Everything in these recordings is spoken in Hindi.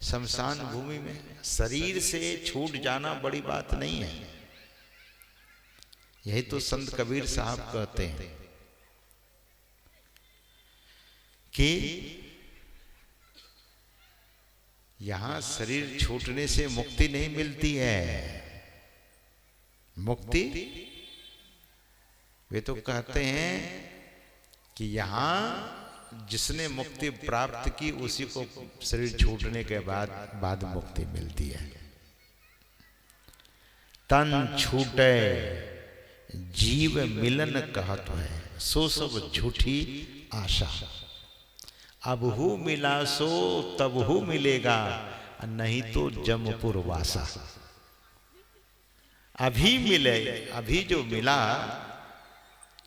शमशान भूमि में शरीर से छूट जाना बड़ी बात नहीं है। यही तो संत कबीर साहब कहते हैं कि यहां शरीर छूटने से मुक्ति नहीं मिलती है। मुक्ति वे तो कहते हैं कि यहां जिसने मुक्ति प्राप्त की उसी को शरीर छूटने के बाद मुक्ति मिलती है। तन छूटे जीव मिलन कहत है, सो सब झूठी आशा। अबहु मिला सो तबहु मिलेगा, नहीं तो जमपुर वासा। अभी मिले, अभी जो मिला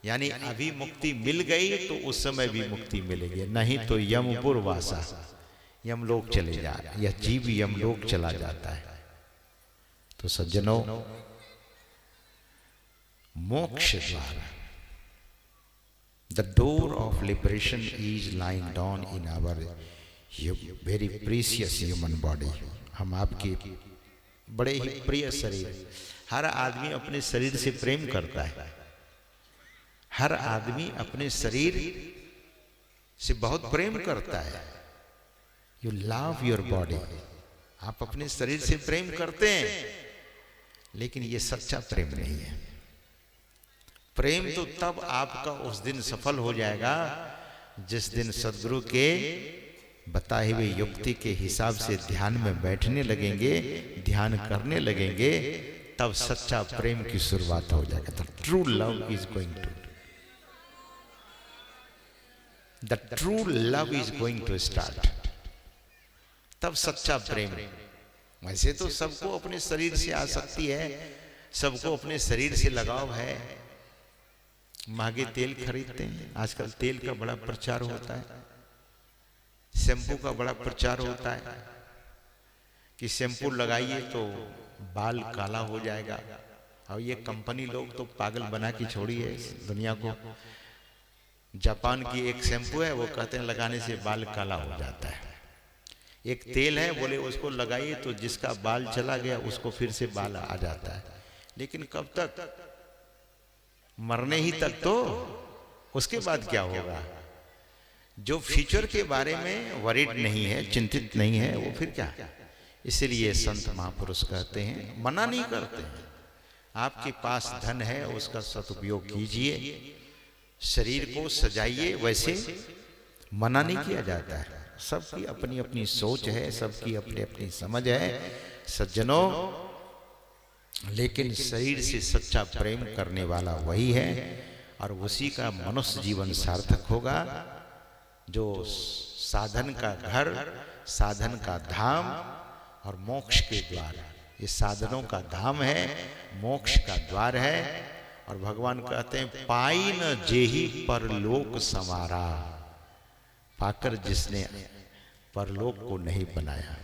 यानी अभी मुक्ति मिल गई तो उस समय भी मुक्ति मिलेगी, नहीं तो यमपुर वासा, यमलोक चले जा, यह जीव यमलोक चला जाता है। तो सज्जनों, मोक्ष द्वार, the door of liberation is lying down in our very precious human body। हम आपके बड़े ही प्रिय शरीर, हर आदमी अपने शरीर से प्रेम करता है, हर आदमी अपने शरीर से बहुत प्रेम करता है। यू लव योर बॉडी, आप अपने शरीर से प्रेम करते हैं, लेकिन ये सच्चा प्रेम नहीं है। प्रेम तो तब आपका उस दिन सफल हो जाएगा जिस दिन सद्गुरु के बताए हुए युक्ति के हिसाब से ध्यान में बैठने लगेंगे, ध्यान करने लगेंगे, तब सच्चा प्रेम की शुरुआत हो जाएगा। तो true love is going to, the true love is going to start. तब सच्चा प्रेम। वैसे तो सबको अपने शरीर से आसक्ति है, सबको अपने शरीर से लगाव है। महंगे तेल खरीदते हैं, आजकल तेल का बड़ा प्रचार होता है, शैम्पू का बड़ा प्रचार होता है कि शैम्पू लगाइए तो बाल काला हो जाएगा। और ये कंपनी लोग तो पागल बना के छोड़ी है दुनिया को। जापान की एक शैम्पू है, वो कहते हैं लगाने से बाल काला हो जाता है। एक तेल है, बोले उसको लगाइए तो जिसका बाल चला गया उसको फिर से बाल आ जाता है। लेकिन कब तक? मरने ही तक तो, उसके बाद क्या होगा? जो फ्यूचर के बारे में वरीड नहीं है, चिंतित नहीं है, वो फिर क्या? इसलिए संत महापुरुष कहते हैं, मना नहीं करते हैं, आपके पास धन है उसका सदुपयोग कीजिए, शरीर को सजाइए, वैसे मना नहीं किया जाता है। सबकी अपनी अपनी सोच है, सबकी अपनी अपनी समझ है सज्जनों, लेकिन शरीर से सच्चा प्रेम करने वाला वही है और उसी का मनुष्य जीवन सार्थक होगा। जो साधन का घर, साधन का धाम और मोक्ष के द्वार, ये साधनों का धाम है, मोक्ष का द्वार है। और भगवान कहते हैं, पाई न जेहि परलोक संवारा, पाकर जिसने परलोक को नहीं बनाया।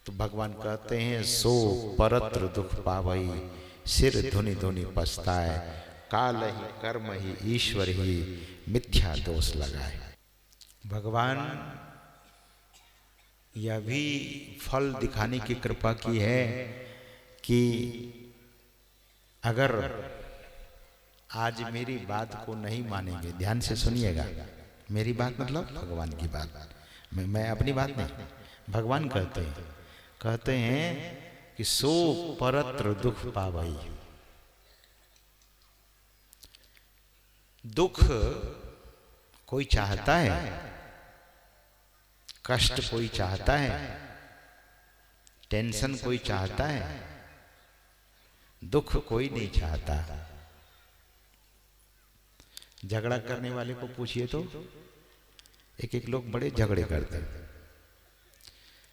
तो भगवान कहते हैं, सो परत्र दुख पावई, सिर धुनि धुनि पछताए, काल ही कर्म ही ईश्वर ही मिथ्या दोष लगाए। भगवान यह भी फल दिखाने की कृपा की है कि अगर आज मेरी बात को नहीं मानेंगे, ध्यान से सुनिएगा, मेरी बात मतलब भगवान की बात, मैं अपनी बात नहीं, भगवान कहते हैं कि सो परत्र दुख पावई। दुख कोई चाहता है, कष्ट कोई चाहता है, टेंशन कोई चाहता है, दुख कोई नहीं चाहता। झगड़ा करने वाले को पूछिए तो एक लोग बड़े झगड़े करते हैं।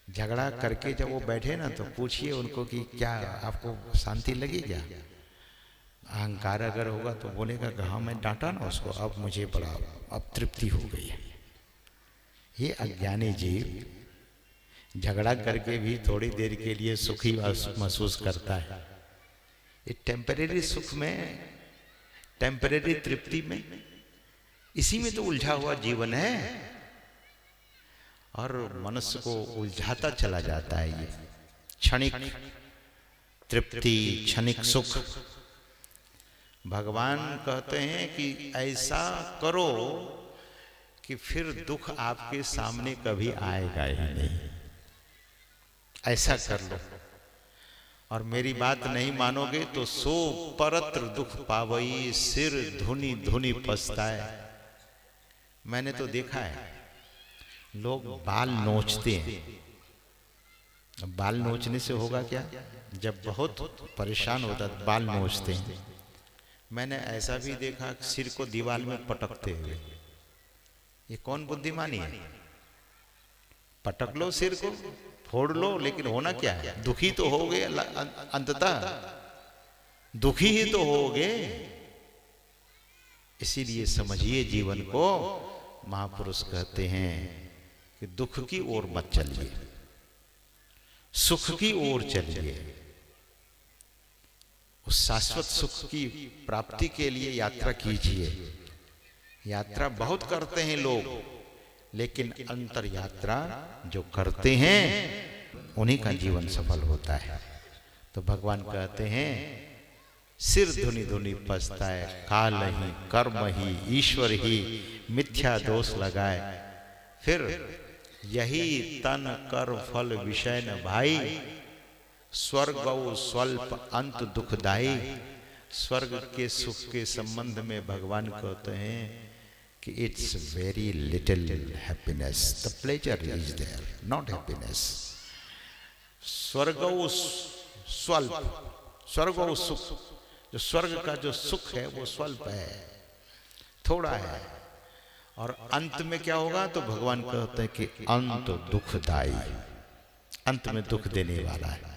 झगड़ा करके जब वो बैठे ना तो पूछिए उनको कि क्या आपको शांति लगी क्या? अहंकार अगर होगा तो बोलेगा कि हाँ मैं डांटा ना उसको, अब मुझे बड़ा अब तृप्ति हो गई है। ये अज्ञानी जीव झगड़ा करके भी थोड़ी देर के लिए सुखी महसूस करता है। ये टेम्परेरी सुख में, टेम्परेरी तृप्ति में, इसी में तो उलझा हुआ जीवन है। और मनुष्य को उलझाता चला जाता है। ये क्षणिक तृप्ति, क्षणिक सुख। भगवान कहते हैं कि ऐसा करो कि फिर दुख आपके सामने कभी आएगा ही नहीं। ऐसा कर लो, और मेरी बात नहीं मानोगे तो सो परत्र दुख पावई, सिर धुनी धुनी पछताए। मैंने तो देखा है लोग बाल नोचते हैं। बाल नोचने से होगा क्या? जब बहुत परेशान होता है बाल नोचते हैं। मैंने ऐसा भी देखा सिर को दीवार में पटकते हुए। ये कौन बुद्धिमानी है? पटक लो सिर को, फोड़ लो, लेकिन होना क्या है? दुखी तो होगे, अंततः दुखी ही तो होगे। इसीलिए समझिए जीवन को। महापुरुष कहते हैं कि दुख की ओर मत चलिए, सुख की ओर चलिए। उस शाश्वत सुख की प्राप्ति के लिए यात्रा कीजिए। यात्रा बहुत करते हैं लोग, लेकिन अंतर यात्रा जो करते हैं उन्हीं का जीवन सफल होता है। तो भगवान कहते हैं सिर धुनी धुनी पछताए, काल ही, कर्म ही, ईश्वर ही मिथ्या दोष लगाए। फिर यही तन कर फल विषय न भाई, स्वर्ग स्वल्प अंत दुखदाई। स्वर्ग के सुख के संबंध में भगवान कहते हैं कि it's very little happiness, the pleasure is there, not happiness. स्वर्ग स्वल्प, स्वर्ग सुख, जो स्वर्ग का जो सुख है वो स्वल्प है, थोड़ा है। और अंत में क्या होगा? तो भगवान कहते हैं कि अंत दुखदाई, अंत में दुख देने वाला है।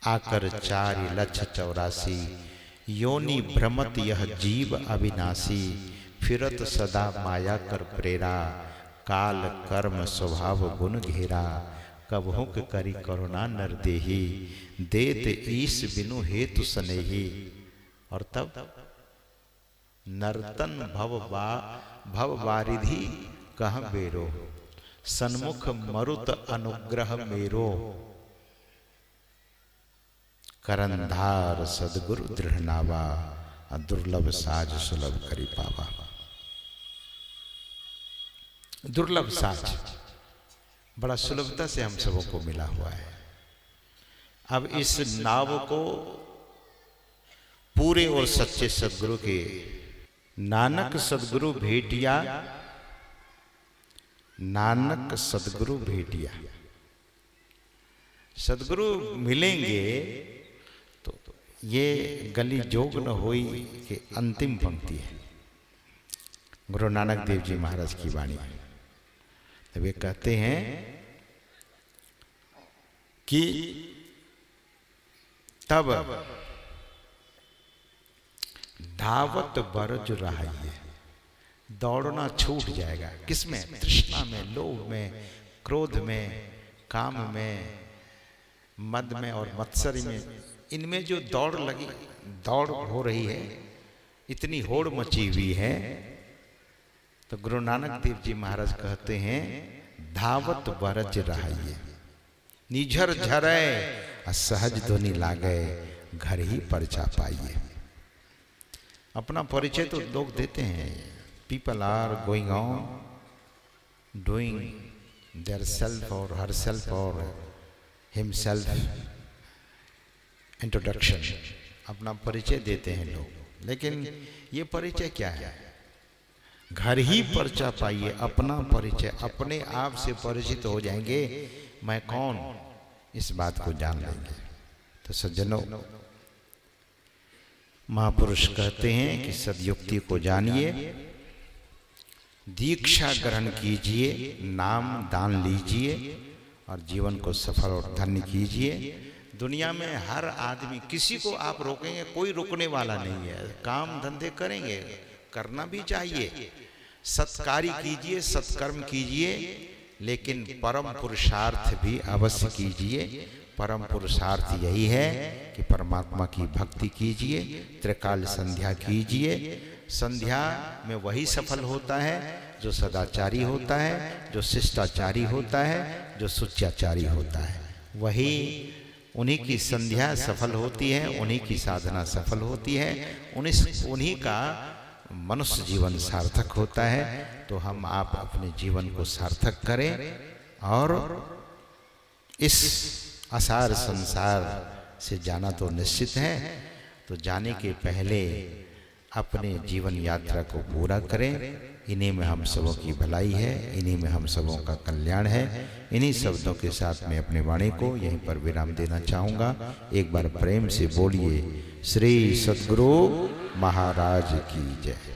आकर 4,84,000 योनि भ्रमत यह जीव अविनाशी, फिरत सदा माया कर प्रेरा, काल कर्म स्वभाव गुण घेरा, कबहु करी करुणा नर देही, देत ईश बिनु हेतु सनेही। और तब नर्तन भव वारिधि कह बेरो, सन्मुख मरुत अनुग्रह मेरो, करंधार सदगुरु दृढ़ नावा, दुर्लभ साज सुलभ करी पावा। दुर्लभ साज बड़ा सुलभता से हम सबों को मिला हुआ है। अब इस नाव को पूरे और सच्चे सदगुरु के, नानक सदगुरु भेटिया, नानक सदगुरु भेटिया। सदगुरु मिलेंगे तो ये गली जोग न होई कि अंतिम पंक्ति है गुरु नानक देव जी महाराज की वाणी। तो वे कहते हैं कि तब धावत बरज रहिए, दौड़ना छूट जाएगा। किसमें? तृष्णा में, लोभ में, क्रोध में, काम में, मद में और मत्सरी में। इनमें जो दौड़ लगी, दौड़ हो रही है, इतनी होड़ मची हुई है। तो गुरु नानक देव जी महाराज कहते हैं धावत बरज रहिए, निझर झरे सहज ध्वनि लागे, घर ही परचा पाइए। अपना परिचय तो लोग देते हैं। People are going on doing their self और हर सेल्फ और हिमसेल्फ इंट्रोडक्शन, अपना परिचय देते हैं लोग। लेकिन ये परिचय क्या है? घर ही परचा पाइए। अपना परिचय, अपने आप से परिचित हो जाएंगे, मैं कौन, इस बात को जान लेंगे। तो सज्जनों, महापुरुष कहते हैं कि सदयुक्ति को जानिए, दीक्षा ग्रहण कीजिए, नाम दान लीजिए और जीवन को सफल और धन्य कीजिए। दुनिया में हर आदमी, किसी को आप रोकेंगे, कोई रुकने वाला नहीं है। काम धंधे करेंगे, करना भी चाहिए, सत्कार्य कीजिए, सत्कर्म कीजिए, लेकिन परम पुरुषार्थ भी अवश्य कीजिए। परम पुरुषार्थ यही है कि परमात्मा की भक्ति कीजिए, त्रिकाल संध्या कीजिए, संध्या में वही सफल होता है जो सदाचारी होता है, जो शिष्टाचारी होता है, जो सुचाचारी होता है। वही उन्हीं की संध्या सफल होती है, उन्हीं की साधना सफल होती है, उन्हीं का मनुष्य जीवन सार्थक होता है। तो हम आप अपने जीवन को सार्थक करें और इस असार संसार से जाना तो निश्चित है, तो जाने के पहले अपने जीवन यात्रा को पूरा करें। इन्हीं में हम सबों की भलाई है, इन्हीं में हम सबों का कल्याण है। इन्हीं शब्दों के साथ मैं अपने वाणी को यहीं पर विराम देना चाहूँगा। एक बार प्रेम से बोलिए श्री सद्गुरु महाराज की जय।